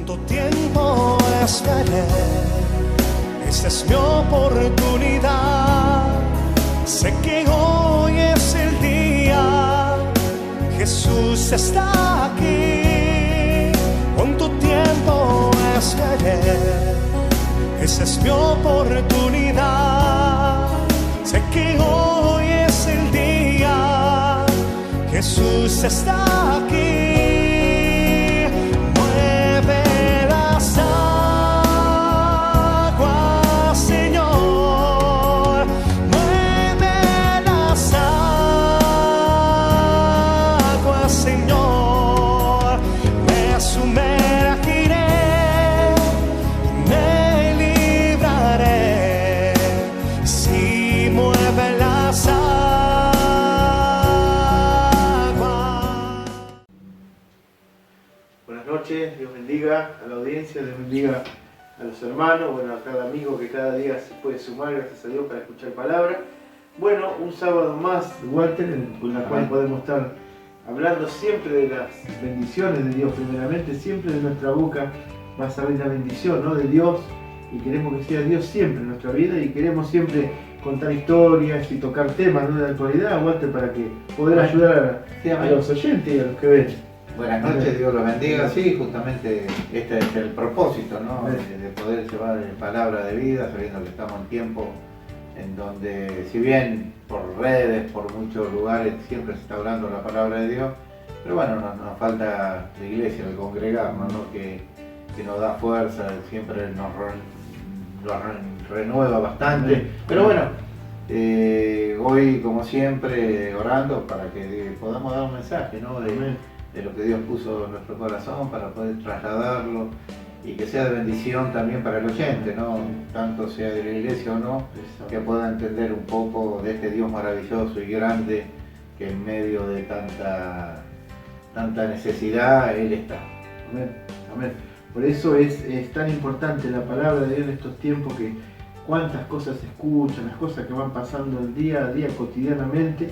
¿Cuánto tiempo esperé? Esta es mi oportunidad. Sé que hoy es el día. Jesús está aquí. ¿Cuánto tiempo esperé? Esta es mi oportunidad. Sé que hoy es el día. Jesús está aquí. Dios bendiga a la audiencia, Dios bendiga a los hermanos, bueno, a cada amigo que cada día se puede sumar, gracias a Dios, para escuchar palabra. Bueno, un sábado más, Walter, con la cual podemos estar hablando siempre de las bendiciones de Dios, primeramente, siempre de nuestra boca va a salir la bendición, ¿no?, de Dios, y queremos que sea Dios siempre en nuestra vida, y queremos siempre contar historias y tocar temas, ¿no?, de la actualidad, Walter, para que poder ayudar a los oyentes y a los que ven. Buenas noches, Dios los bendiga. Sí, justamente este es el propósito, ¿no?, de poder llevar palabra de vida, sabiendo que estamos en tiempo en donde, si bien por redes, por muchos lugares, siempre se está hablando la palabra de Dios, pero bueno, nos falta la iglesia, el congregarnos, ¿no?, que nos da fuerza, siempre nos renueva bastante. Pero bueno, hoy, como siempre, orando para que podamos dar un mensaje, ¿no?, de lo que Dios puso en nuestro corazón para poder trasladarlo y que sea de bendición también para el oyente, ¿no?, tanto sea de la iglesia o no, que pueda entender un poco de este Dios maravilloso y grande que en medio de tanta necesidad Él está. Amén, amén. Por eso es tan importante la palabra de Dios en estos tiempos, que cuántas cosas se escuchan, las cosas que van pasando el día a día cotidianamente.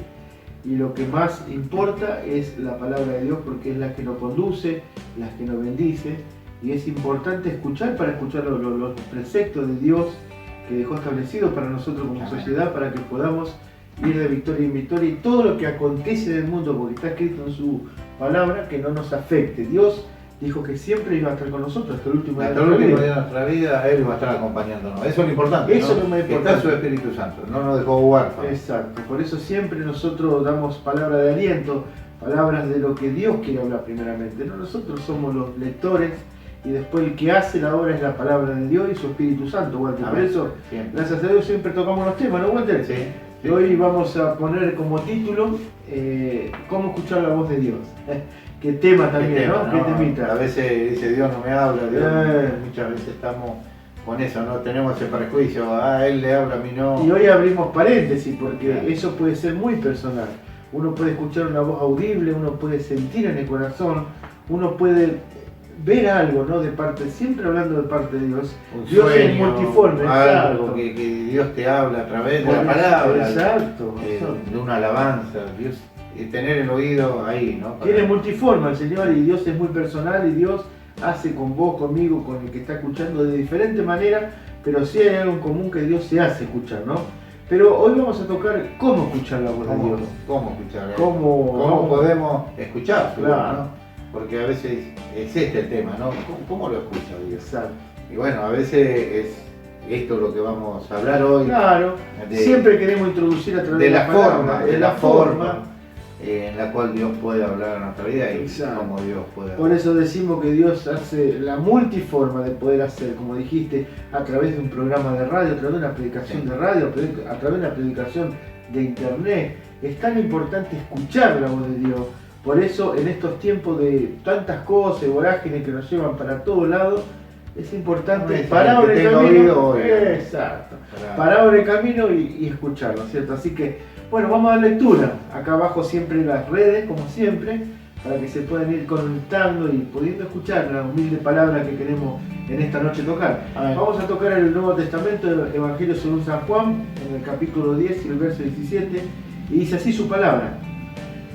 Y lo que más importa es la palabra de Dios, porque es la que nos conduce, la que nos bendice, y es importante escuchar para escuchar los preceptos de Dios que dejó establecidos para nosotros como sociedad, para que podamos ir de victoria en victoria, y todo lo que acontece en el mundo, porque está escrito en su palabra, que no nos afecte. Dios dijo que siempre iba a estar con nosotros hasta el último día de nuestra vida. Él va a estar acompañándonos. Eso es lo importante. Eso, ¿no?, es lo más importante. Está su Espíritu Santo, no nos dejó huérfanos. Exacto, por eso siempre nosotros damos palabra de aliento, palabras de lo que Dios quiere hablar primeramente, ¿no? Nosotros somos los lectores, y después el que hace la obra es la palabra de Dios y su Espíritu Santo, Walter. Por eso, siempre, gracias a Dios, siempre tocamos los temas, ¿no, Walter? Sí. Y hoy vamos a poner como título ¿cómo escuchar la voz de Dios? Qué tema también, ¿no? Qué temita. A veces dice Dios no me habla, Dios, muchas veces estamos con eso, no tenemos ese prejuicio, Él le habla, a mí no. Y hoy abrimos paréntesis, porque eso puede ser muy personal. Uno puede escuchar una voz audible, uno puede sentir en el corazón, uno puede ver algo, ¿no?, de parte, siempre hablando de parte de Dios. Dios sueño, es multiforme, algo que Dios te habla a través de la palabra, exacto, de una alabanza, Dios, y tener el oído ahí, ¿no? Tiene multiforma el Señor, y Dios es muy personal, y Dios hace con vos, conmigo, con el que está escuchando de diferente manera, pero sí hay algo en común, que Dios se hace escuchar, ¿no? Pero hoy vamos a tocar cómo escuchar la voz de Dios. ¿Cómo escuchar? ¿Cómo podemos escuchar? Claro. ¿No? Porque a veces es este el tema, ¿no? ¿Cómo lo escucha Dios? Exacto. Y bueno, a veces es esto lo que vamos a hablar hoy. Claro, siempre queremos introducir a través de la forma en la cual Dios puede hablar en nuestra vida, y exacto, cómo Dios puede hablar. Por eso decimos que Dios hace la multiforma de poder hacer, como dijiste, a través de un programa de radio, a través de una predicación de radio, a través de una predicación de internet. Es tan importante escuchar la voz de Dios. Por eso, en estos tiempos de tantas cosas, vorágines que nos llevan para todos lados, es importante parar en el camino. Exacto. Parar en el camino y escucharlo, ¿cierto? Así que, bueno, vamos a dar lectura. Acá abajo siempre las redes, como siempre, para que se puedan ir conectando y pudiendo escuchar la humilde palabra que queremos en esta noche tocar. Vamos a tocar el Nuevo Testamento, el Evangelio según San Juan, en el capítulo 10 y el verso 17, y dice así su palabra: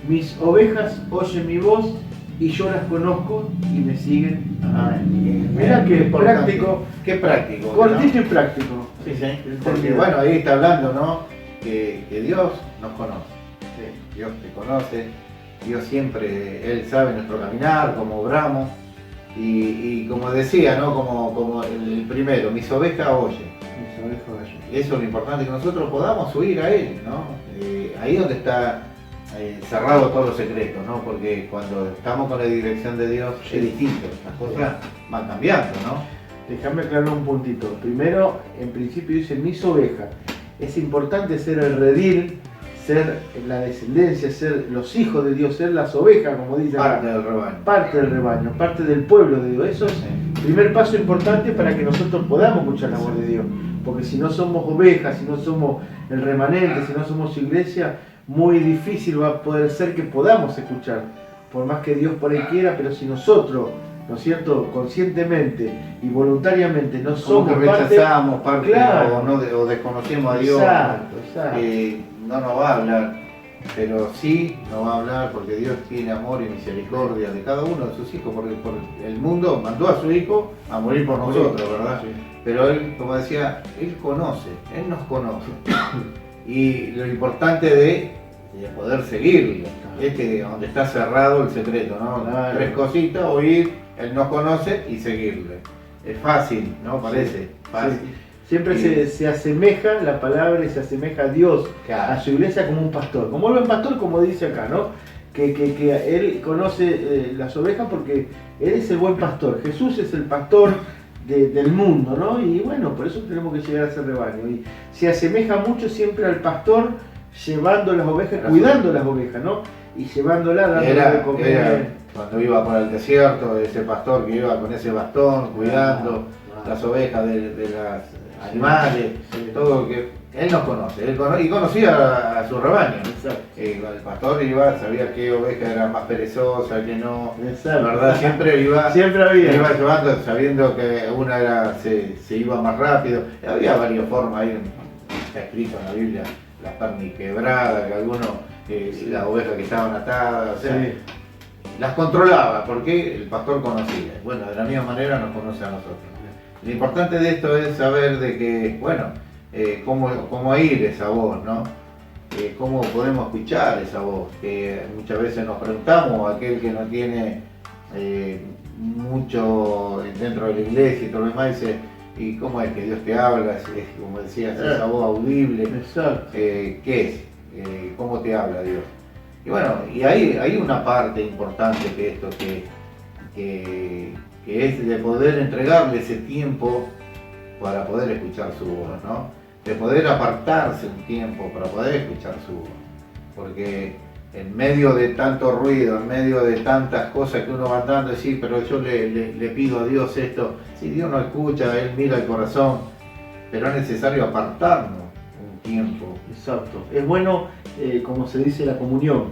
mis ovejas oyen mi voz, y yo las conozco y me siguen. Mira qué práctico. Qué práctico. Cortito ¿no? y práctico. Sí, sí. Porque bueno, ahí está hablando, ¿no? Que Dios nos conoce. Sí. Dios te conoce. Dios siempre, Él sabe nuestro caminar, cómo obramos. Y como decía, ¿no? Como el primero, mis ovejas oyen. Eso es lo importante, que nosotros podamos oír a Él, ¿no? Ahí donde está cerrado todos los secretos, ¿no? Porque cuando estamos con la dirección de Dios es distinto, las cosas van cambiando, ¿no? Déjame aclarar un puntito. Primero, en principio dice mis ovejas. Es importante ser el redil, ser la descendencia, ser los hijos de Dios, ser las ovejas, como dice acá. Parte del rebaño. Parte del rebaño, parte del pueblo de Dios. Eso es el primer paso importante para que nosotros podamos escuchar la voz de Dios. Porque si no somos ovejas, si no somos el remanente, si no somos iglesia, muy difícil va a poder ser que podamos escuchar. Por más que Dios por ahí quiera, pero si nosotros, ¿no es cierto?, conscientemente y voluntariamente no somos como que rechazamos parte, claro, o desconocemos a Dios, exacto. no nos va a hablar, pero sí nos va a hablar porque Dios tiene amor y misericordia de cada uno de sus hijos, porque el mundo mandó a su hijo a morir por nosotros, ¿verdad? Sí. Pero Él, como decía, Él conoce, Él nos conoce. Y lo importante de poder seguirlo, es que donde está cerrado el secreto, ¿no? Claro. 3 cositas, oír, Él nos conoce y seguirle. Es fácil, ¿no? Parece sí. fácil. Sí. Siempre se asemeja la palabra y se asemeja a Dios, claro, a su iglesia como un pastor. Como el buen pastor, como dice acá, ¿no? Que Él conoce las ovejas porque Él es el buen pastor. Jesús es el pastor del mundo, ¿no? Y bueno, por eso tenemos que llegar a ese rebaño. Y se asemeja mucho siempre al pastor llevando las ovejas, cuidando las ovejas, ¿no? Y llevándolas, dándolas de comer. Cuando iba por el desierto, ese pastor que iba con ese bastón, cuidando las ovejas de las animales, sí, todo lo que Él nos conoce, y conocía a su rebaño. El pastor iba, sabía qué oveja era más perezosa, que no. La verdad, siempre iba llevando, sabiendo que una se iba más rápido. Había varias formas, ahí está escrito en la Biblia, la perniquebrada, que algunos, las ovejas que estaban atadas, o sea, sí, las controlaba, porque el pastor conocía. Bueno, de la misma manera nos conoce a nosotros. Lo importante de esto es saber de que, bueno, cómo oír esa voz, ¿no? Cómo podemos escuchar esa voz, que muchas veces nos preguntamos, aquel que no tiene mucho dentro de la iglesia y todo lo demás, dice, ¿y cómo es que Dios te habla? Es como decías, esa voz audible, ¿qué es? ¿Cómo te habla Dios? Y bueno, y hay una parte importante que esto que es de poder entregarle ese tiempo para poder escuchar su voz, ¿no? De poder apartarse un tiempo para poder escuchar su voz. Porque en medio de tanto ruido, en medio de tantas cosas que uno va andando, decir, pero yo le pido a Dios esto, si Dios no escucha, Él mira el corazón, pero es necesario apartarnos un tiempo. Exacto. Es bueno, como se dice, la comunión,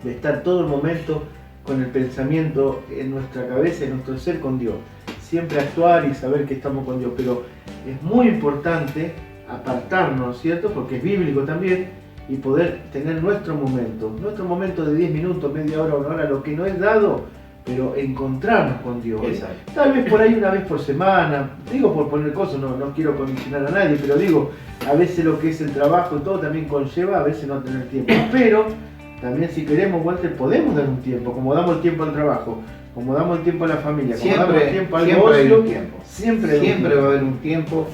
de estar todo el momento con el pensamiento en nuestra cabeza, en nuestro ser con Dios. Siempre actuar y saber que estamos con Dios, pero es muy importante apartarnos, ¿cierto? Porque es bíblico también, y poder tener nuestro momento de 10 minutos, media hora, 1 hora, lo que no es dado, pero encontrarnos con Dios. Exacto. Tal vez por ahí una vez por semana, digo por poner cosas, no quiero condicionar a nadie, pero digo, a veces lo que es el trabajo y todo también conlleva a veces no tener tiempo, pero también si queremos, Walter, podemos dar un tiempo, como damos el tiempo al trabajo, como damos el tiempo a la familia, como damos el tiempo al ocio, siempre va a haber un tiempo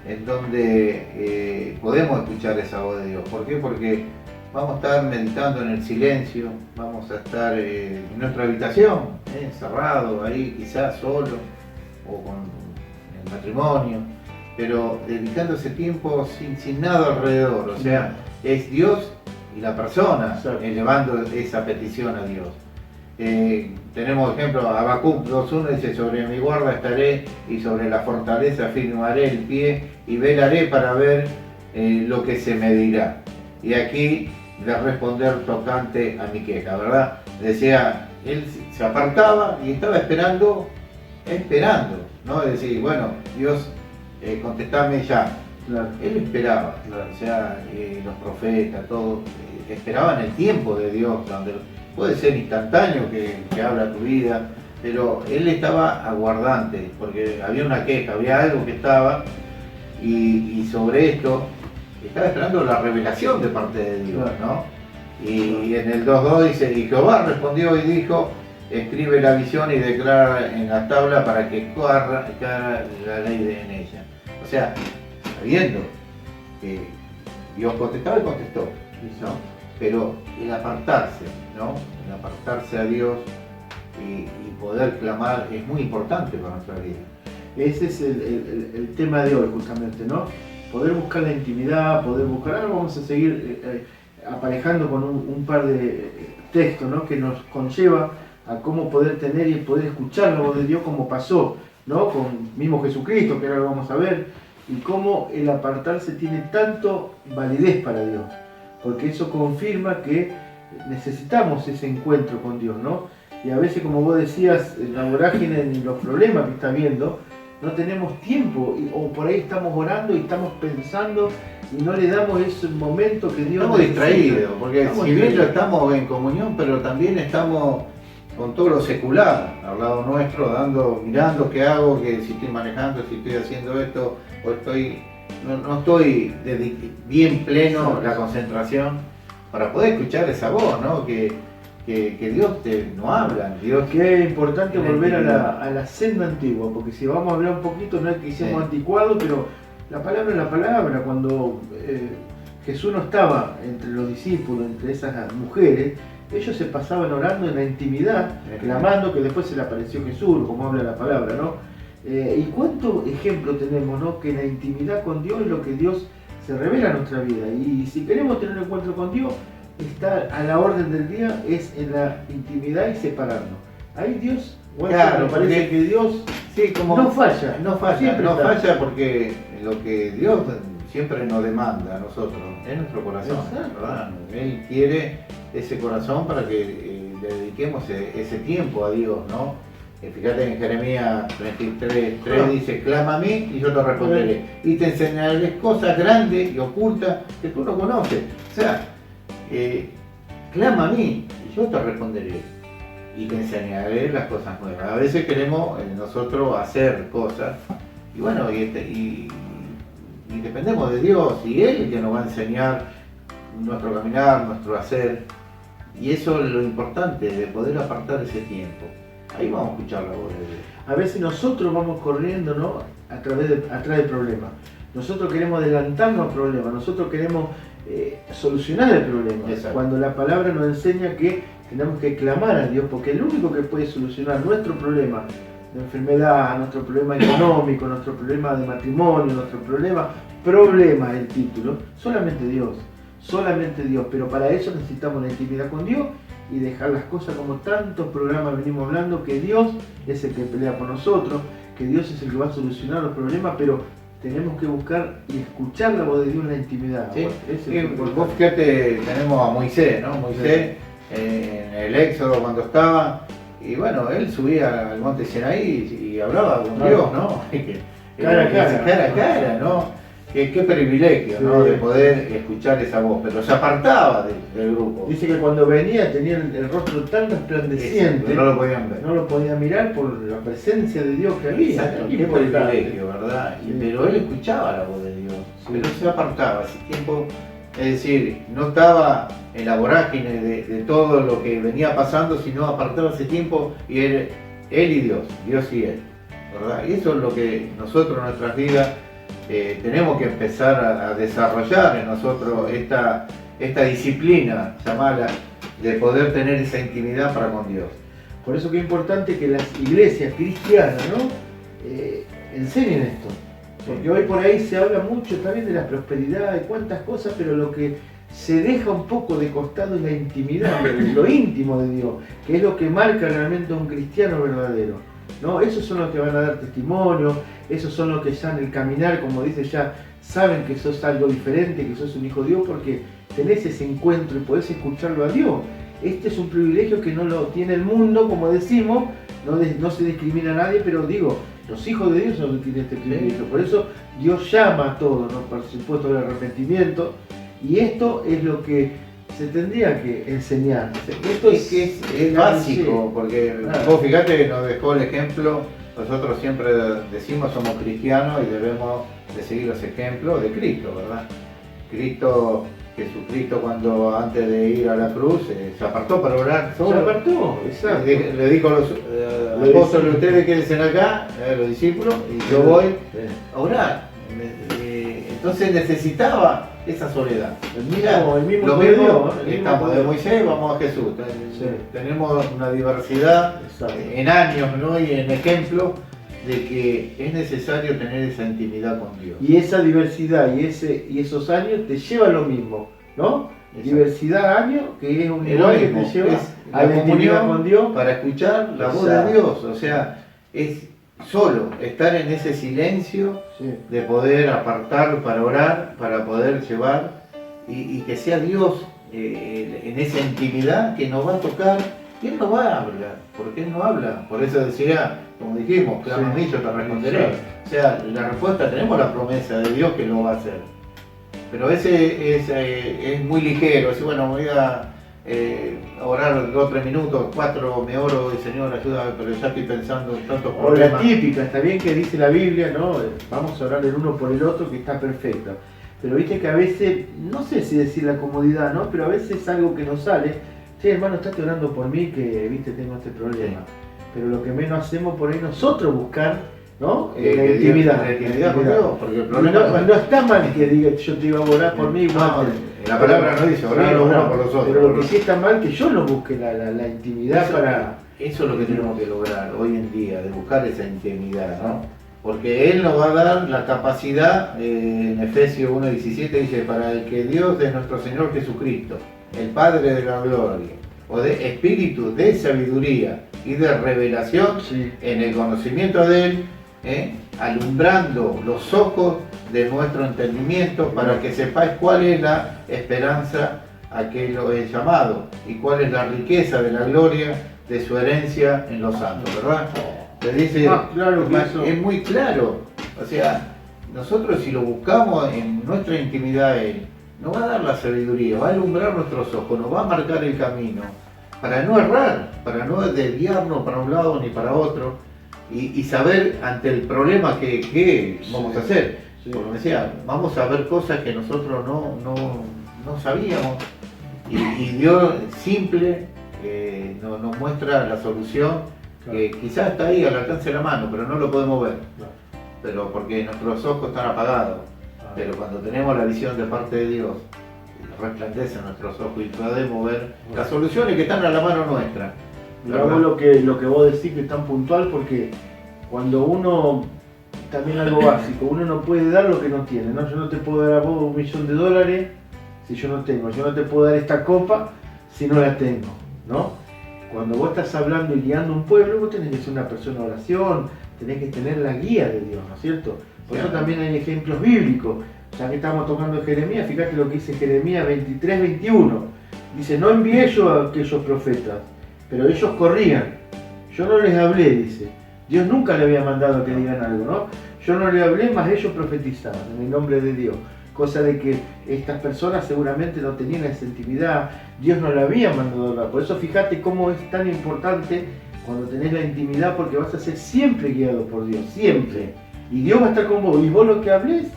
en donde podemos escuchar esa voz de Dios. ¿Por qué? Porque vamos a estar meditando en el silencio, vamos a estar en nuestra habitación, encerrado ahí, quizás solo, o con el matrimonio, pero dedicando ese tiempo sin nada alrededor, o sea, es Dios y la persona elevando esa petición a Dios. Tenemos ejemplo, Habacuc 2.1 dice, sobre mi guarda estaré y sobre la fortaleza firmaré el pie y velaré para ver lo que se me dirá. Y aquí de responder tocante a mi queja, ¿verdad? Decía, él se apartaba y estaba esperando, ¿no? Es decir, bueno, Dios, contestame ya. Claro. Él esperaba, claro. O sea, los profetas, todos esperaban el tiempo de Dios, donde puede ser instantáneo que habla tu vida, pero él estaba aguardante, porque había una queja, había algo que estaba, y sobre esto estaba esperando la revelación de parte de Dios, ¿no? Y en el 2.2 dice, y Jehová respondió y dijo, escribe la visión y declara en la tabla para que corra la ley en ella. O sea, sabiendo que Dios contestaba y contestó, ¿no? Pero el apartarse, ¿no? El apartarse a Dios y poder clamar es muy importante para nuestra vida. Ese es el tema de hoy justamente, ¿no? Poder buscar la intimidad, poder buscar, ahora vamos a seguir aparejando con un par de textos, ¿no? Que nos conlleva a cómo poder tener y poder escuchar la voz de Dios como pasó, ¿no? Con mismo Jesucristo, que ahora lo vamos a ver, y cómo el apartarse tiene tanto validez para Dios, porque eso confirma que necesitamos ese encuentro con Dios, ¿no? Y a veces, como vos decías, en la vorágine, en los problemas que está viendo, no tenemos tiempo, o por ahí estamos orando y estamos pensando y no le damos ese momento que Dios estamos distraídos, porque estamos si bien distraídos. estamos en comunión, pero también estamos con todo lo secular al lado nuestro, mirando qué hago, que si estoy manejando, si estoy haciendo esto, o no estoy bien pleno la concentración para poder escuchar esa voz, ¿no? Que Dios no habla, Dios. Que es importante volver a la senda antigua, porque si vamos a hablar un poquito, no es que seamos anticuados, pero la palabra es la palabra. Cuando Jesús no estaba entre los discípulos, entre esas mujeres, ellos se pasaban orando en la intimidad, clamando, que después se le apareció Jesús, como habla la palabra, ¿no? Y cuánto ejemplo tenemos, ¿no? Que la intimidad con Dios es lo que Dios se revela en nuestra vida. Y si queremos tener un encuentro con Dios, está a la orden del día, es en la intimidad y separarnos. Ahí Dios, claro, me parece que Dios sí, como no falla, siempre no está. falla, porque lo que Dios siempre nos demanda a nosotros es nuestro corazón, ¿verdad? Él quiere ese corazón para que le dediquemos ese tiempo a Dios, ¿no? Fíjate en Jeremías 23:3 dice, clama a mí y yo te responderé, y te enseñaré cosas grandes y ocultas que tú no conoces. O sea, clama a mí y yo te responderé y te enseñaré las cosas nuevas. A veces queremos nosotros hacer cosas y bueno, y dependemos de Dios, y Él es el que nos va a enseñar nuestro caminar, nuestro hacer, y eso es lo importante, de poder apartar ese tiempo. Ahí vamos a escuchar la voz de Dios. A veces nosotros vamos corriendo, ¿no? atrás del problema. Nosotros queremos adelantarnos al problema, nosotros queremos solucionar el problema. Exacto. Cuando la palabra nos enseña que tenemos que clamar a Dios, porque el único que puede solucionar nuestro problema de enfermedad, nuestro problema económico, nuestro problema de matrimonio, nuestro problema el título, solamente Dios, pero para eso necesitamos la intimidad con Dios y dejar las cosas como tantos programas venimos hablando, que Dios es el que pelea por nosotros, que Dios es el que va a solucionar los problemas, pero tenemos que buscar y escuchar la voz de Dios en la intimidad. Sí. Bueno, Vos fíjate, tenemos a Moisés, ¿no? Moisés en el Éxodo cuando estaba, y bueno, él subía al monte Sinaí y hablaba con Dios, ¿no? Cara a cara, ¿no? Qué privilegio, ¿no? Sí. De poder escuchar esa voz, pero se apartaba del grupo. dice que cuando venía tenía el rostro tan resplandeciente, No lo podían ver. no lo podía mirar por la presencia de Dios que había. Exacto, Qué qué importante. privilegio, ¿verdad? Sí. Pero él escuchaba la voz de Dios, Sí. pero se apartaba ese tiempo, es decir, no estaba en la vorágine de todo lo que venía pasando, sino apartaba ese tiempo y él y Dios y él, ¿verdad? Y eso es lo que nosotros en nuestras vidas tenemos que empezar a desarrollar en nosotros esta disciplina, llamarla, de poder tener esa intimidad para con Dios. Por eso que es importante que las iglesias cristianas, ¿no? Enseñen esto. Porque hoy por ahí se habla mucho también de la prosperidad, de cuántas cosas, pero lo que se deja un poco de costado es la intimidad, lo íntimo de Dios, que es lo que marca realmente a un cristiano verdadero, ¿no? Esos son los que van a dar testimonio, esos son los que ya en el caminar, como dice, ya saben que sos algo diferente, que sos un hijo de Dios, porque tenés ese encuentro y podés escucharlo a Dios. Este es un privilegio que no lo tiene el mundo, como decimos, no se discrimina a nadie, pero digo, los hijos de Dios son los que tienen este privilegio. Por eso Dios llama a todos, ¿no? Por supuesto, el arrepentimiento. Y esto es lo que se tendría que enseñar. Esto es básico, porque vos fíjate que nos dejó el ejemplo, nosotros siempre decimos somos cristianos y debemos de seguir los ejemplos de Cristo, ¿verdad? Jesucristo cuando antes de ir a la cruz se apartó para orar solo. Se apartó, exacto. Le dijo a los apóstoles, ustedes quédense acá, los discípulos, y yo voy a orar. Entonces necesitaba esa soledad. El mismo lo poder, mismo, el mismo estamos poder. de Moisés, vamos a Jesús. Sí. Tenemos una diversidad Exacto. en años, ¿no? Y en ejemplos de que es necesario tener esa intimidad con Dios. Y esa diversidad y esos años te llevan lo mismo, ¿no? Exacto. Diversidad años, que es un Es igual lo que mismo, te lleva es a la intimidad comunión con Dios. para escuchar la voz de Dios. O sea, es solo estar en ese silencio Sí. de poder apartar para orar, para poder llevar y que sea Dios en esa intimidad que nos va a tocar. Y Él no va a hablar, porque Él no habla. Por eso decía, como dijimos, clama a mí, yo te responderé. Sí. O sea, la respuesta, tenemos la promesa de Dios que lo va a hacer. Pero a veces es muy ligero, es bueno, voy a orar 2 o 3 minutos, 4, me oro y Señor, ayúdame, pero ya estoy pensando en tantos O la problemas. típica, está bien que dice la Biblia, ¿no? Vamos a orar el uno por el otro, que está perfecto. Pero viste que a veces, no sé si decir la comodidad, ¿no? Pero a veces es algo que nos sale. Che, hermano, estás orando por mí, que viste, tengo este problema. Pero lo que menos hacemos por ahí nosotros buscar, ¿no? La intimidad. La intimidad con Dios, porque el Y problema no está mal que diga yo te iba a orar por mí, igual. la palabra no dice orar los unos por los otros. Pero lo que sí está mal que yo lo busque la intimidad Eso, para. Eso es lo que tenemos que lograr hoy en día, de buscar esa intimidad, ¿no? Porque Él nos va a dar la capacidad, en Efesios 1:17 dice, para el que Dios de nuestro Señor Jesucristo, el Padre de la Gloria, o de espíritu de sabiduría y de revelación Sí. en el conocimiento de Él, alumbrando los ojos de nuestro entendimiento para que sepáis cuál es la esperanza a que lo he llamado y cuál es la riqueza de la gloria de su herencia en los santos, ¿verdad? Te dice, Claro que eso. es muy claro, o sea, nosotros si lo buscamos en nuestra intimidad, Él nos va a dar la sabiduría, va a alumbrar nuestros ojos, nos va a marcar el camino, para no errar, para no desviarnos para un lado ni para otro, y saber ante el problema que vamos a hacer. Sí. Como decía, vamos a ver cosas que nosotros no sabíamos, y Dios simple nos muestra la solución. Claro. Que quizás está ahí al alcance de la mano, pero no lo podemos ver, Claro. pero porque nuestros ojos están apagados. Pero cuando tenemos la visión de parte de Dios, resplandecen nuestros ojos y podemos ver las soluciones que están a la mano nuestra. Mirá vos lo que vos decís que es tan puntual, porque cuando uno, también algo básico, uno no puede dar lo que no tiene, ¿no? Yo no te puedo dar a vos $1.000.000 si yo no tengo, yo no te puedo dar esta copa si no la tengo, ¿no? Cuando vos estás hablando y guiando un pueblo, vos tenés que ser una persona de oración, tenés que tener la guía de Dios, ¿no es cierto? Por eso también hay ejemplos bíblicos. Ya que estamos tocando Jeremías, fíjate lo que dice Jeremías 23:21. Dice, no envié yo a aquellos profetas, pero ellos corrían. Yo no les hablé, dice. Dios nunca le había mandado a que digan algo, ¿no? Yo no le hablé, más ellos profetizaban en el nombre de Dios. Cosa de que estas personas seguramente no tenían esa intimidad, Dios no le había mandado a hablar. Por eso fíjate cómo es tan importante cuando tenés la intimidad, porque vas a ser siempre guiado por Dios, siempre. Y Dios va a estar con vos, y vos lo que hables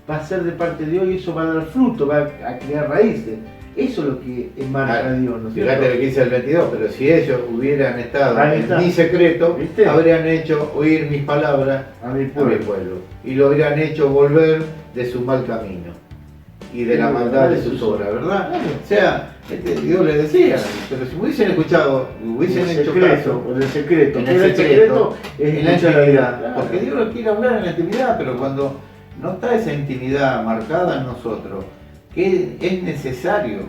va a ser de parte de Dios y eso va a dar fruto, va a crear raíces. Eso es lo que enmarca a Dios, ¿no es cierto? Fíjate lo que dice el 22, pero si ellos hubieran estado Ahí en está. mi secreto, ¿Viste? habrían hecho oír mis palabras A mi a mi pueblo. pueblo y lo habrían hecho volver de su mal camino y de la maldad de sus obras, ¿verdad? Claro. O sea, Dios le decía, pero si me hubiesen escuchado, hubiesen hecho caso En el secreto. en ¿Qué era el secreto, Es en la escuchar a Dios. intimidad, Claro. porque Dios quiere hablar en la intimidad, pero cuando no está esa intimidad marcada en nosotros, que es necesario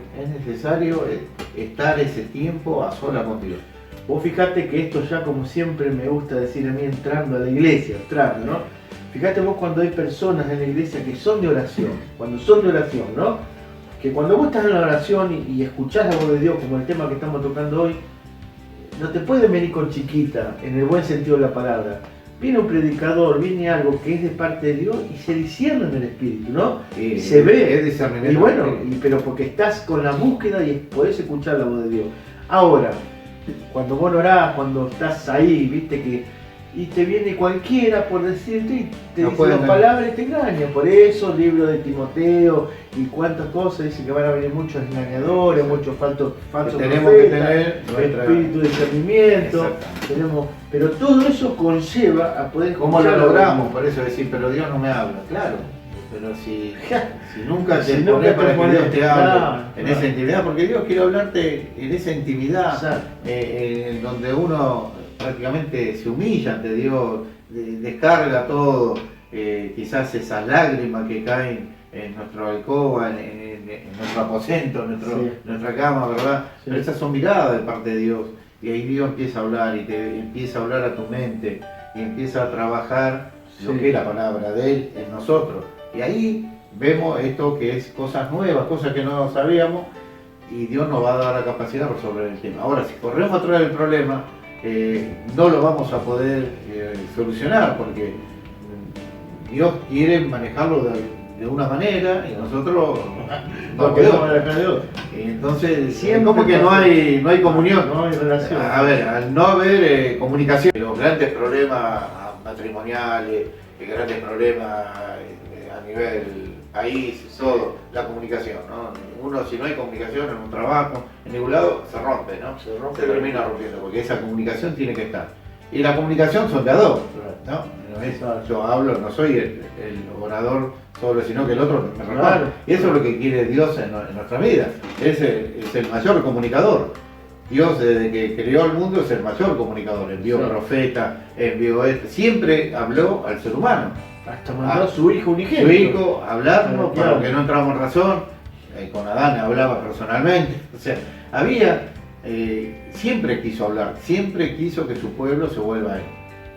estar ese tiempo a sola con Dios. Vos fijate que esto ya, como siempre me gusta decir a mí, entrando a la iglesia, ¿no? Fíjate vos cuando hay personas en la iglesia que son de oración, cuando son de oración, ¿no? Que cuando vos estás en la oración y escuchás la voz de Dios, como el tema que estamos tocando hoy, no te pueden venir con chiquita, en el buen sentido de la palabra. viene un predicador, viene algo que es de parte de Dios y se discierne en el espíritu, ¿no? Y Se ve. es discernimiento. Y bueno, pero porque estás con la búsqueda y podés escuchar la voz de Dios. Ahora, cuando vos orás, cuando estás ahí, viste que y te viene cualquiera por decirte y te No dice puede dos entender. palabras y te engaña. Por eso, libro de Timoteo y cuántas cosas, dice que van a venir muchos engañadores, muchos falsos tenemos que profetas, tener nuestra- espíritu de discernimiento, Exactamente. pero todo eso conlleva a poder ¿Cómo lo escuchar la logramos? voz. Por eso decir, pero Dios no me habla. Claro, pero si nunca te Si pones nunca te para que pones, Dios te hable claro, en claro. esa intimidad, porque Dios quiere hablarte en esa intimidad, Exacto. en donde uno prácticamente se humilla ante Dios, descarga todo, quizás esas lágrimas que caen en nuestra alcoba, en nuestro aposento, en Sí. nuestra cama, ¿verdad? Sí. Pero esas son miradas de parte de Dios. Y ahí Dios empieza a hablar y te empieza a hablar a tu mente y empieza a trabajar lo Sí. que es la palabra de Él en nosotros. Y ahí vemos esto que es cosas nuevas, cosas que no sabíamos, y Dios nos va a dar la capacidad de resolver el tema. Ahora, si corremos atrás del problema, no lo vamos a poder solucionar, porque Dios quiere manejarlo de una manera y nosotros no Porque no podemos. van a dejar de otra. Entonces, Siempre como que no hay comunión. No hay relación. A ver, al no haber comunicación, los grandes problemas matrimoniales, grandes problemas a nivel país, todo, la comunicación, ¿no? Uno, si no hay comunicación en un trabajo, en ningún lado, se rompe, ¿no? Se termina rompiendo, porque esa comunicación tiene que estar. Y la comunicación son de a dos, ¿no? No es, yo hablo, no soy el orador solo, sino que el otro me responde. Claro. Y eso es lo que quiere Dios en nuestra vida. Es el mayor comunicador. Dios, desde que creó el mundo, es el mayor comunicador. Envió Sí. profetas, envió siempre habló al ser humano. Hasta mandó a su hijo unigénito. Su hijo a hablarnos, Claro. para que no entramos en razón. Con Adán hablaba personalmente. O sea, siempre quiso hablar, siempre quiso que su pueblo se vuelva a él.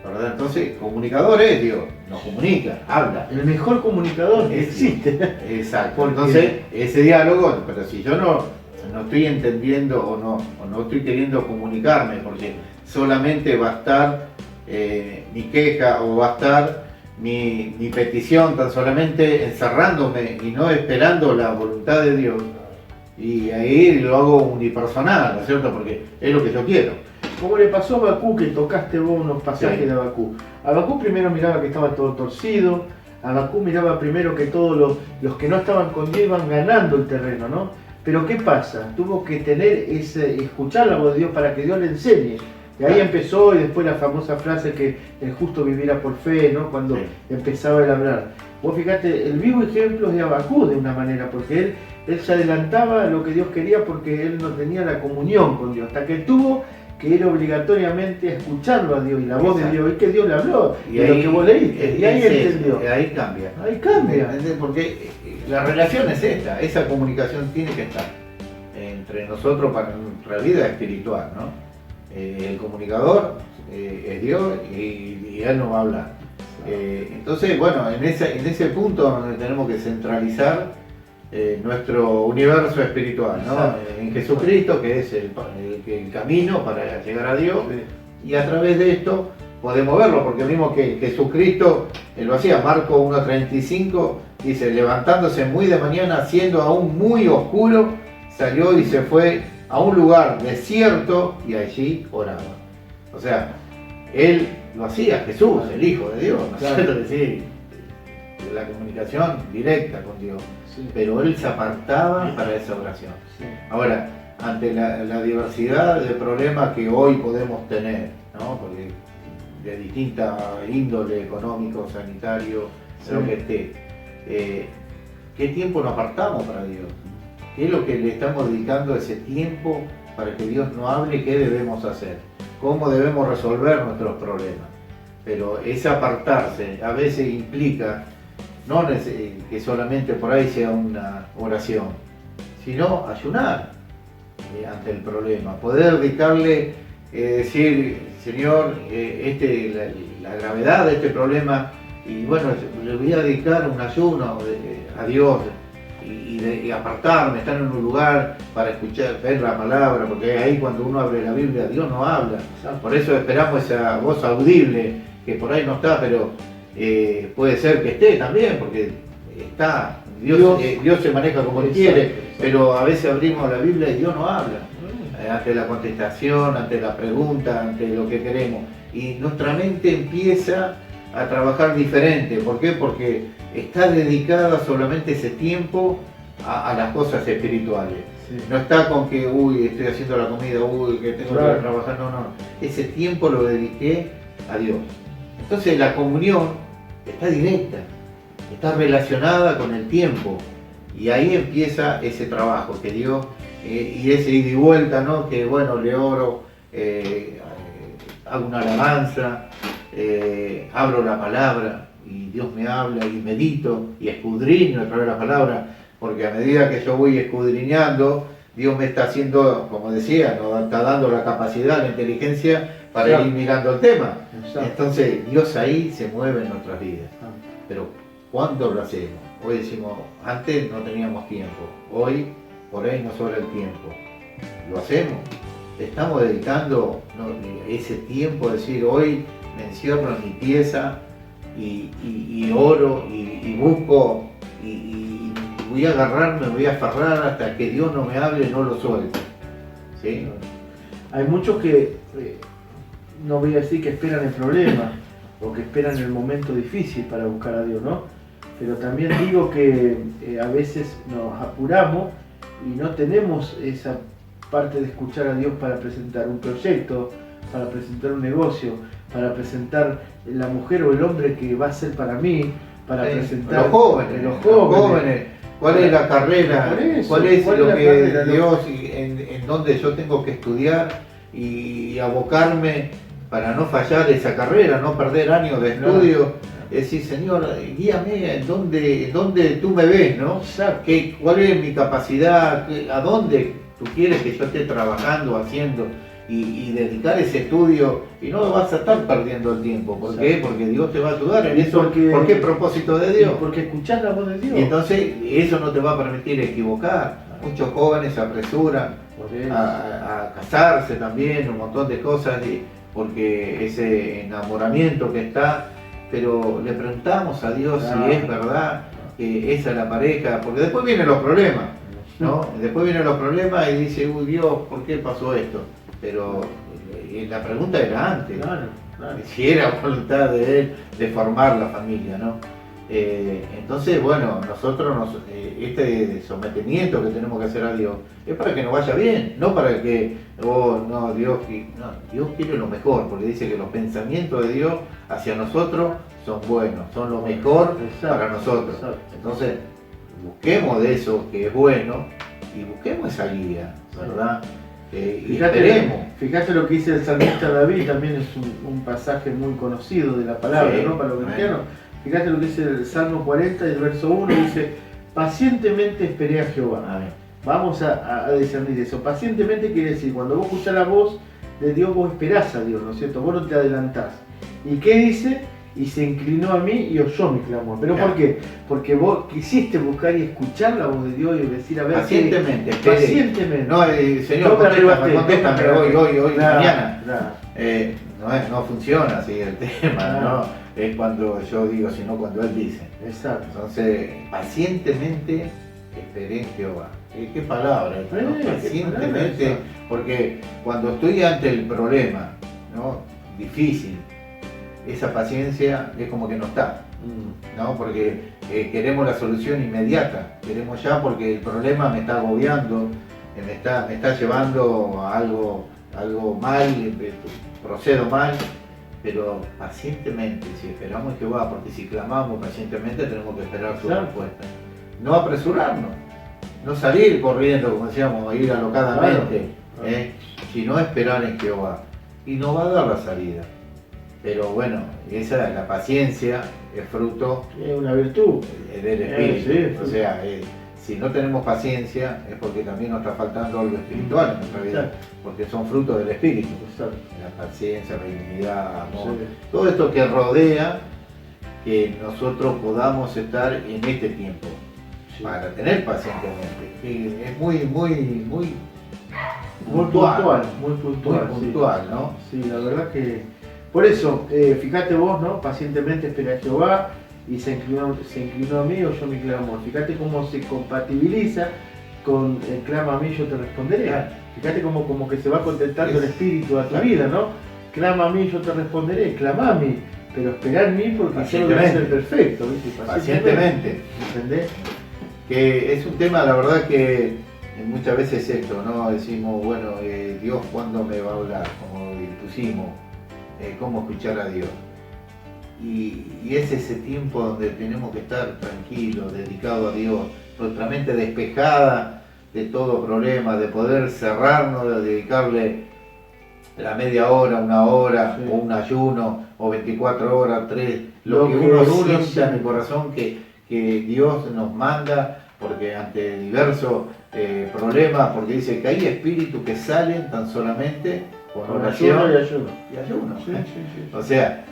¿Verdad? Entonces, comunicador es Dios, nos comunica, habla. El mejor comunicador que existe. Exacto. Porque- Entonces, ese diálogo, pero si yo no estoy entendiendo o no estoy queriendo comunicarme, porque solamente va a estar mi queja o va a estar mi petición tan solamente encerrándome y no esperando la voluntad de Dios, y ahí lo hago unipersonal, ¿no es cierto? Porque es lo que yo quiero. Como le pasó a Abacú, que tocaste vos unos pasajes Sí. de Abacú. Abacú primero miraba que estaba todo torcido, Abacú miraba primero que todos los que no estaban con Dios iban ganando el terreno, ¿no? Pero ¿qué pasa? Tuvo que escuchar la voz de Dios para que Dios le enseñe. Y ahí empezó, y después la famosa frase que el justo vivirá por fe, ¿no? Cuando Sí. empezaba él a hablar. Vos fíjate, el vivo ejemplo es de Abacú de una manera, porque él se adelantaba a lo que Dios quería porque él no tenía la comunión con Dios, hasta que tuvo que ir obligatoriamente a escucharlo a Dios y la voz de Exacto. Dios, y que Dios le habló, Y de ahí, lo que vos leíste, y ahí entendió. Ahí cambia. Ahí cambia. ¿Entendés? Porque la relación es esa comunicación tiene que estar entre nosotros para nuestra vida espiritual, ¿no? El comunicador es Dios y Él nos va a hablar. Entonces, bueno, en ese punto donde tenemos que centralizar nuestro universo espiritual, ¿no? Exacto. En Jesucristo, que es el camino para llegar a Dios, y a través de esto podemos verlo, porque vimos que Jesucristo lo hacía. Marco 1:35 dice, levantándose muy de mañana, siendo aún muy oscuro, salió y se fue a un lugar desierto y allí oraba. O sea, él lo hacía, Jesús, el Hijo de Dios, ¿no es Claro. cierto? Es decir, la comunicación directa con Dios, Sí. pero él se apartaba para esa oración. Sí. Ahora, ante la diversidad de problemas que hoy podemos tener, ¿no? Porque de distinta índole, económico, sanitario, Sí. lo que esté, ¿qué tiempo nos apartamos para Dios? ¿Qué es lo que le estamos dedicando ese tiempo para que Dios nos hable? ¿Qué debemos hacer? ¿Cómo debemos resolver nuestros problemas? Pero ese apartarse a veces implica no que solamente por ahí sea una oración, sino ayunar ante el problema, poder dedicarle, decir, Señor, la gravedad de este problema, y bueno, le voy a dedicar un ayuno a Dios y apartarme, estar en un lugar para escuchar, ver la palabra, porque ahí cuando uno abre la Biblia, Dios no habla. Por eso esperamos esa voz audible que por ahí no está, pero puede ser que esté también, porque está, Dios se maneja como Él quiere, pero a veces abrimos la Biblia y Dios no habla, ante la contestación, ante la pregunta, ante lo que queremos, y nuestra mente empieza a trabajar diferente. ¿Por qué? Porque está dedicada solamente ese tiempo a las cosas espirituales. Sí. No está con que, estoy haciendo la comida, que tengo que trabajar, no. Ese tiempo lo dediqué a Dios. Entonces la comunión está directa, está relacionada con el tiempo. Y ahí empieza ese trabajo que Dios, y ese ida y vuelta, ¿no? Que bueno, le oro, hago una alabanza, abro la palabra y Dios me habla y medito y escudriño a través de la palabra, porque a medida que yo voy escudriñando, Dios me está haciendo, como decía, nos está dando la capacidad, la inteligencia para ir mirando el tema. Entonces Dios ahí se mueve en nuestras vidas. Pero ¿cuándo lo hacemos? Hoy decimos, antes no teníamos tiempo, hoy por ahí nos sobra el tiempo. ¿Lo hacemos? Estamos dedicando ese tiempo a decir, hoy me encierro en mi pieza y oro y busco y voy a agarrarme, voy a aferrar hasta que Dios no me hable y no lo suelte. ¿Sí? Hay muchos que, no voy a decir que esperan el problema o que esperan el momento difícil para buscar a Dios, ¿no? Pero también digo que a veces nos apuramos y no tenemos esa parte de escuchar a Dios para presentar un proyecto, para presentar un negocio, para presentar la mujer o el hombre que va a ser para mí, para presentar los jóvenes. ¿Cuál es la carrera? ¿Cuál es lo que Dios, en donde yo tengo que estudiar y abocarme para no fallar esa carrera, no perder años de estudio? Es decir, Señor, guíame en donde tú me ves, ¿no? ¿Cuál es mi capacidad? ¿A dónde tú quieres que yo esté trabajando, haciendo? Y dedicar ese estudio, y no vas a estar perdiendo el tiempo. ¿Por qué? Porque Dios te va a ayudar en eso. ¿Por qué propósito de Dios? Porque escuchar la voz de Dios. Y entonces eso no te va a permitir equivocar. Muchos jóvenes se apresuran a casarse también, un montón de cosas, porque ese enamoramiento que está, pero le preguntamos a Dios si es verdad que esa es la pareja, porque después vienen los problemas, ¿no? Después vienen los problemas y dice, Dios, ¿por qué pasó esto? Pero la pregunta era antes, si era voluntad de Él de formar la familia, ¿no? Entonces, bueno, nosotros este sometimiento que tenemos que hacer a Dios es para que nos vaya bien, no para que, Dios quiere lo mejor, porque dice que los pensamientos de Dios hacia nosotros son buenos, son lo mejor para nosotros. Entonces, busquemos de eso que es bueno y busquemos esa guía, ¿verdad? Fíjate lo que dice el salmista David, también es un pasaje muy conocido de la palabra, ¿no? Para los cristianos. Fíjate lo que dice el Salmo 40 y el verso 1, dice, pacientemente esperé a Jehová. Amén. Vamos a discernir eso. Pacientemente quiere decir, cuando vos escuchás la voz de Dios, vos esperás a Dios, ¿no es cierto? Vos no te adelantás. ¿Y qué dice? Y se inclinó a mí y oyó mi clamor. ¿Pero por qué? Porque vos quisiste buscar y escuchar la voz de Dios y decir, a ver, pacientemente, pacientemente. No, Señor, contéstame hoy, mañana. No funciona así el tema, ¿no? Es cuando yo digo, sino cuando Él dice. Exacto. Entonces, pacientemente esperé en Jehová. ¿Qué palabra? ¿No? Pacientemente, porque cuando estoy ante el problema, ¿no? Difícil, esa paciencia es como que no está, ¿no? Porque queremos la solución inmediata, queremos ya porque el problema me está agobiando, me está llevando a algo mal, procedo mal, pero pacientemente, si esperamos en Jehová, porque si clamamos pacientemente tenemos que esperar su respuesta. No apresurarnos, no salir corriendo, como decíamos, ir alocadamente, sino esperar en Jehová. Y nos va a dar la salida. Pero bueno, la paciencia es fruto, es una virtud del espíritu. O sea, si no tenemos paciencia es porque también nos está faltando algo espiritual en nuestra vida, porque son frutos del espíritu. La paciencia, la dignidad, amor, todo esto que rodea que nosotros podamos estar en este tiempo para tener pacientemente. Y es muy puntual, muy puntual, ¿no? Sí, la verdad que Por eso, fíjate vos, ¿no? Pacientemente espera a Jehová y se inclinó a mí o yo me inclino a amor. Fíjate cómo se compatibiliza con el clama a mí, yo te responderé. Claro. Fíjate como que se va contentando el espíritu a tu vida, ¿no? Clama a mí, yo te responderé, clama a mí, pero esperar en mí porque yo voy a ser perfecto, ¿viste? Pacientemente. ¿Entendés? Que es un tema, la verdad que muchas veces esto, ¿no? Decimos, bueno, Dios cuándo me va a hablar, como pusimos, cómo escuchar a Dios. Y es ese tiempo donde tenemos que estar tranquilos, dedicados a Dios, nuestra mente despejada de todo problema, de poder cerrarnos, de dedicarle la media hora, una hora, sí, o un ayuno, o 24 horas, 3, lo que uno sienta en el corazón que Dios nos manda, porque ante diversos problemas, porque dice que hay espíritus que salen tan solamente con oración y ayuno. Sí, sí, sí. O sea,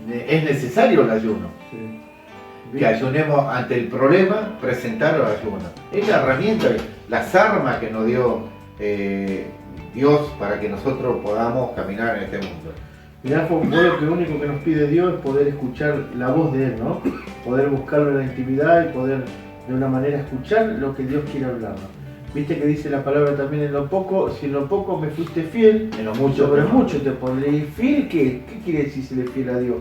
es necesario el ayuno. Sí. Que ayunemos ante el problema, presentar el ayuno. Es la herramienta, las armas que nos dio Dios para que nosotros podamos caminar en este mundo. Mirá, vos lo único que nos pide Dios es poder escuchar la voz de Él, ¿no? Poder buscarlo en la intimidad y poder de una manera escuchar lo que Dios quiere hablarnos. Viste que dice la palabra también en lo poco, si en lo poco me fuiste fiel, En lo mucho sobre mucho te pondré. ¿Y fiel qué? ¿Qué quiere decir serle fiel a Dios?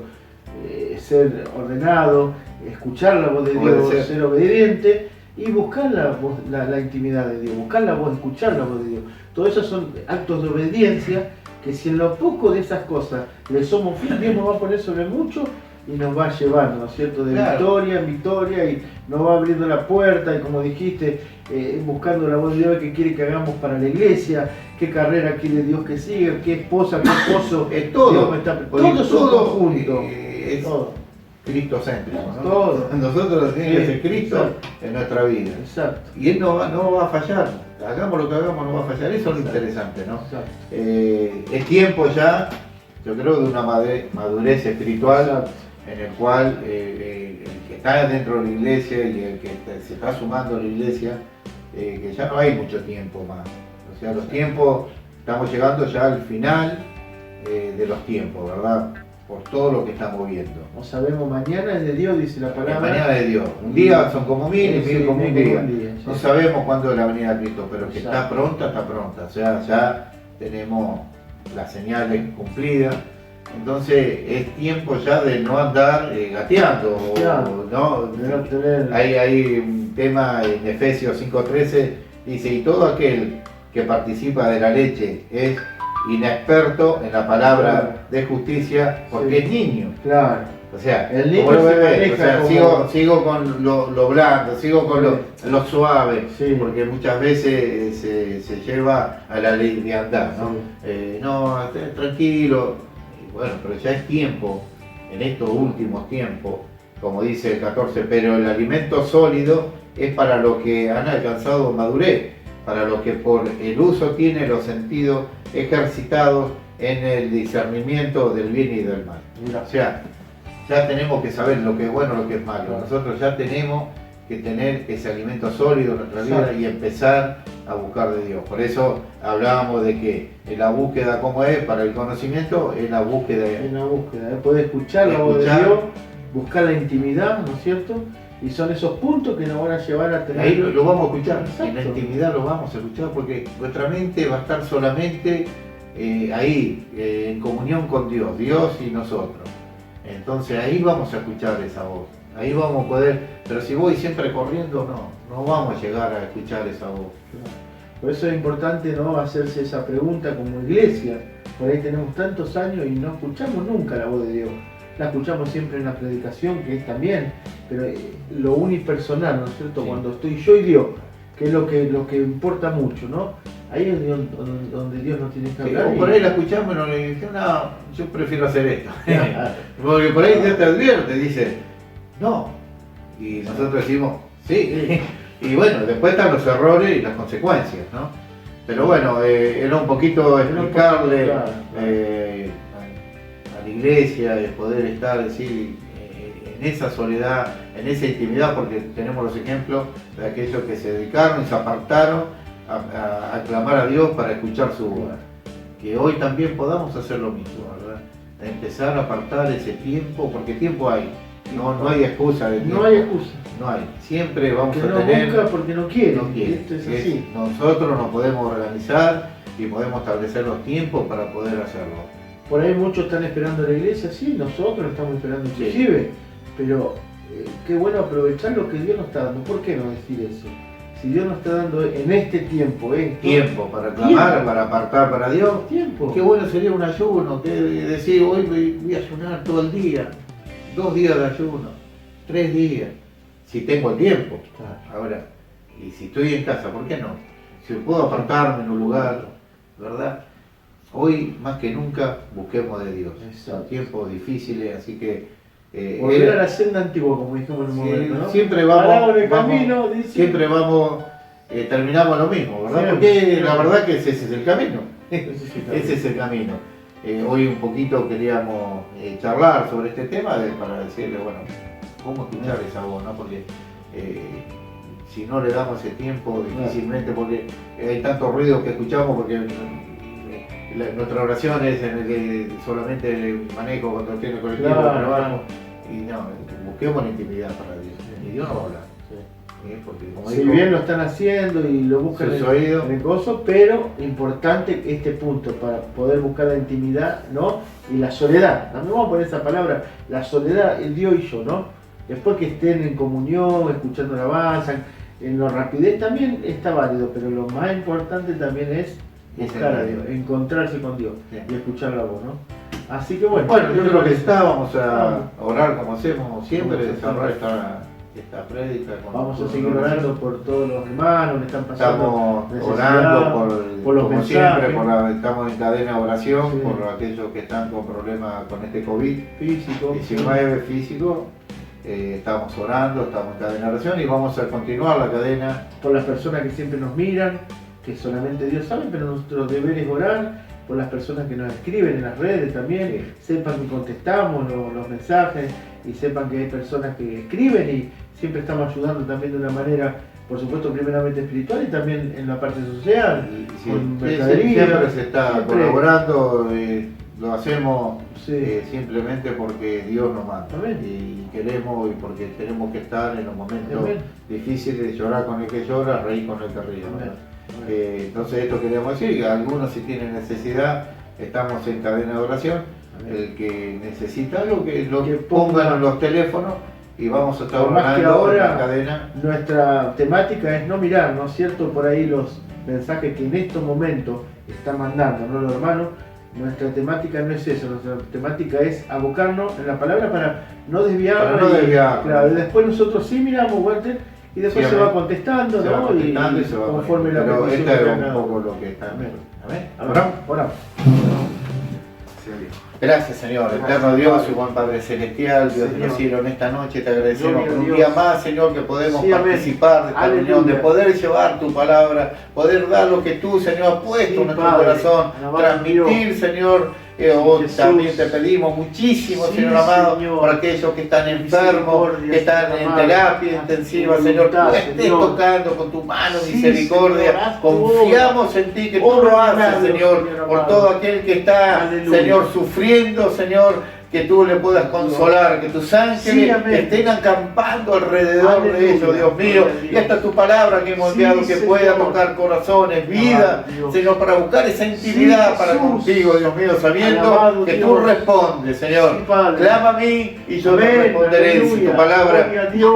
Ser ordenado, escuchar la voz de Dios, ser obediente y buscar la intimidad de Dios, buscar la voz, escuchar la voz de Dios. Todo eso son actos de obediencia que si en lo poco de esas cosas le somos fieles, Dios nos va a poner sobre mucho y nos va llevando, ¿no es cierto?, de victoria en victoria y nos va abriendo la puerta y como dijiste, buscando la voz de Dios que quiere que hagamos para la iglesia, qué carrera quiere Dios que siga, qué esposa, qué esposo, es todo, Dios me está, todo es un conjunto, es todo. Cristocéntrico, ¿no? Todo. Nosotros tenemos que ser Sí, Cristo exacto. en nuestra vida. Exacto. Y Él no va a fallar. Hagamos lo que hagamos, no va a fallar. Eso es lo interesante, ¿no? Exacto. Es tiempo ya, yo creo, de una madurez espiritual. Exacto. En el cual el que está dentro de la iglesia y el que se está sumando a la iglesia, que ya no hay mucho tiempo más. O sea, los tiempos, estamos llegando ya al final de los tiempos, ¿verdad? Por todo lo que estamos viendo. Como sabemos, mañana es de Dios, dice la palabra. Mañana de Dios. Un día son como mil y mil como un día. Sí. No sabemos cuándo es la venida de Cristo, pero que Exacto. está pronta, está pronta. O sea, ya tenemos las señales cumplidas. Entonces es tiempo ya de no andar gateando. Claro. ¿No? De no tener... Hay un tema en Efesios 5:13, dice, y todo aquel que participa de la leche es inexperto en la palabra Claro. de justicia porque Sí. es niño. Claro. O sea, El niño como el se bebé, maneja o sea, como- sigo con lo blando, sigo con lo suave, Sí. porque muchas veces se lleva a la liviandad, ¿no? No, tranquilo. Y bueno, pero ya es tiempo, en estos últimos tiempos, como dice el 14, pero el alimento sólido es para los que han alcanzado madurez, para los que por el uso tienen los sentidos ejercitados en el discernimiento del bien y del mal. Mira. O sea, ya tenemos que saber lo que es bueno y lo que es malo. Nosotros ya tenemos que tener ese alimento sólido en nuestra vida y empezar a buscar de Dios. Por eso hablábamos de que en la búsqueda, como es, para el conocimiento, es la búsqueda. En la búsqueda, poder escuchar la voz de Dios, buscar la intimidad, ¿no es cierto? Y son esos puntos que nos van a llevar a tener... Ahí lo vamos a escuchar, Exacto. en la intimidad lo vamos a escuchar porque nuestra mente va a estar solamente ahí, en comunión con Dios, Dios y nosotros. Entonces ahí vamos a escuchar esa voz, ahí vamos a poder, pero si voy siempre corriendo, no vamos a llegar a escuchar esa voz. Por eso es importante, ¿no?, hacerse esa pregunta como iglesia. Por ahí tenemos tantos años y no escuchamos nunca la voz de Dios. La escuchamos siempre en la predicación, que es también, pero lo unipersonal, ¿no es cierto? Sí. Cuando estoy yo y Dios, que es lo que importa mucho, ¿no? Ahí es donde Dios nos tiene que Sí, hablar. o por ahí la escuchamos y nos le dice, no, yo prefiero hacer esto. Porque por ahí Dios te advierte, dice, no. Y nosotros decimos, sí. Y bueno, después están los errores y las consecuencias, ¿no? Pero bueno, era un poquito explicarle claro. a la iglesia, el poder estar, decir, en esa soledad, en esa intimidad, porque tenemos los ejemplos de aquellos que se dedicaron y se apartaron a clamar a Dios para escuchar su voz. Que hoy también podamos hacer lo mismo, ¿verdad? empezar a apartar ese tiempo, porque tiempo hay, no hay excusa de tiempo. No hay excusa. No hay, siempre vamos Que a no tener... busca porque no quiere. No quiere. Esto es así. Nosotros nos podemos organizar y podemos establecer los tiempos para poder hacerlo. Por ahí muchos están esperando a la iglesia, sí, nosotros estamos esperando inclusive, pero qué bueno aprovechar lo que Dios nos está dando. ¿Por qué no decir eso? Si Dios nos está dando en este tiempo, tiempo para clamar, para apartar para Dios. Tiempo. Qué bueno sería un ayuno, que decir hoy voy a ayunar todo el día, 2 días de ayuno, 3 días, si tengo el tiempo. Claro. Ahora, y si estoy en casa, ¿por qué no? Si puedo apartarme en un lugar, ¿verdad? Hoy más que nunca busquemos de Dios. Son tiempos difíciles, así que volver a la senda antigua, como dijimos en un momento, ¿no? Siempre vamos, camino, siempre vamos, terminamos lo mismo, ¿verdad? Siempre. Porque la verdad que ese es el camino. Ese es el camino. Hoy un poquito queríamos charlar sobre este tema para decirle, bueno, cómo escuchar esa voz, ¿no? Porque si no le damos ese tiempo, difícilmente, porque hay tanto ruido que escuchamos, porque nuestra oración es en el que solamente manejo cuando tiene colectivo, trabajo, y no, busquemos la intimidad para Dios, y Dios no va a hablar. Porque, como Si digo, bien lo están haciendo y lo buscan en el gozo, pero importante este punto para poder buscar la intimidad, ¿no? Y la soledad, también vamos a poner esa palabra, la soledad, el Dios y yo, ¿no? Después que estén en comunión, escuchando la alabanza, en la rapidez también está válido, pero lo más importante también es buscar a Dios, encontrarse con Dios y escuchar la voz, ¿no? Así que bueno, yo creo que vamos a orar como hacemos siempre, cerrar esta prédica. Vamos a seguir orando por todos los hermanos que están pasando. Estamos orando por los como mensajes. siempre, estamos en cadena de oración por aquellos que están con problemas con este COVID-19 físico. Estamos orando, estamos en cadena de oración y vamos a continuar la cadena. Por las personas que siempre nos miran, que solamente Dios sabe, pero nuestro deber es orar. Por las personas que nos escriben en las redes también, sepan que contestamos los mensajes y sepan que hay personas que escriben y siempre estamos ayudando también de una manera, por supuesto, primeramente espiritual y también en la parte social, con mercadería. Siempre se está colaborando, lo hacemos simplemente porque Dios nos manda y queremos y porque tenemos que estar en los momentos difíciles, llorar con el que llora, reír con el que ríe. Entonces esto queríamos decir, algunos si tienen necesidad, estamos en cadena de oración, el que necesita algo que lo pongan en los teléfonos y vamos a estar orando en la cadena. Nuestra temática es no mirar, ¿no es cierto? Por ahí los mensajes que en estos momentos están mandando, ¿no, los hermanos? Nuestra temática no es eso, nuestra temática es abocarnos en la palabra para no desviarnos. Claro, después nosotros sí miramos, Walter, y después se va contestando, ¿no? Y conforme la petición. Pero este es un poco lo que está. Amén. Oramos. Gracias, Señor, eterno Dios y buen Padre Celestial, Dios del cielo, en esta noche te agradecemos por un día más, Señor, que podemos participar de esta reunión, de poder llevar tu palabra, poder dar lo que tú, Señor, has puesto en nuestro corazón, transmitir, Señor. También te pedimos muchísimo, Señor amado, por aquellos que están enfermos, que están en terapia intensiva, Señor, tú estés tocando con tu mano misericordia. Confiamos en ti, que tú lo haces, Señor, por todo aquel que está, Señor, sufriendo, Señor, que tú le puedas consolar, que tus ángeles estén acampando alrededor de ellos, Dios mío. Y esta es tu palabra que hemos enviado, que pueda tocar corazones, vida, Señor, para buscar esa intimidad para contigo, Dios mío, sabiendo que tú respondes, Señor. Clama a mí y yo te responderé, dice tu palabra.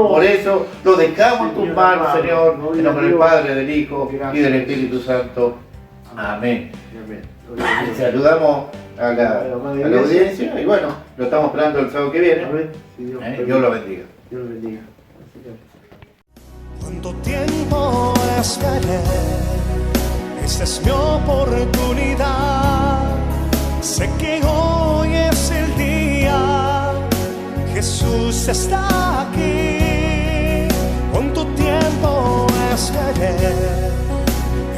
Por eso lo dejamos en tus manos, Señor, en nombre del Padre, del Hijo y del Espíritu Santo. Amén. Saludamos a la audiencia y bueno, lo estamos esperando el sábado que viene. Dios lo bendiga. Dios lo bendiga. ¿Cuánto tiempo esperé? Esta es mi oportunidad. Sé que hoy es el día. Jesús está aquí. ¿Cuánto tiempo esperé?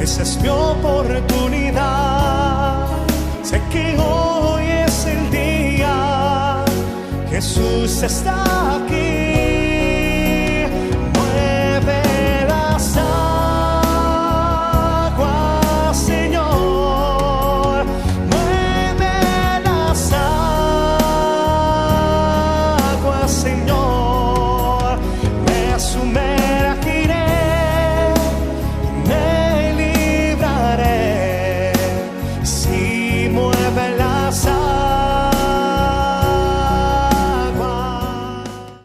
Esa es mi oportunidad. Sé que hoy es el día. Jesús está aquí.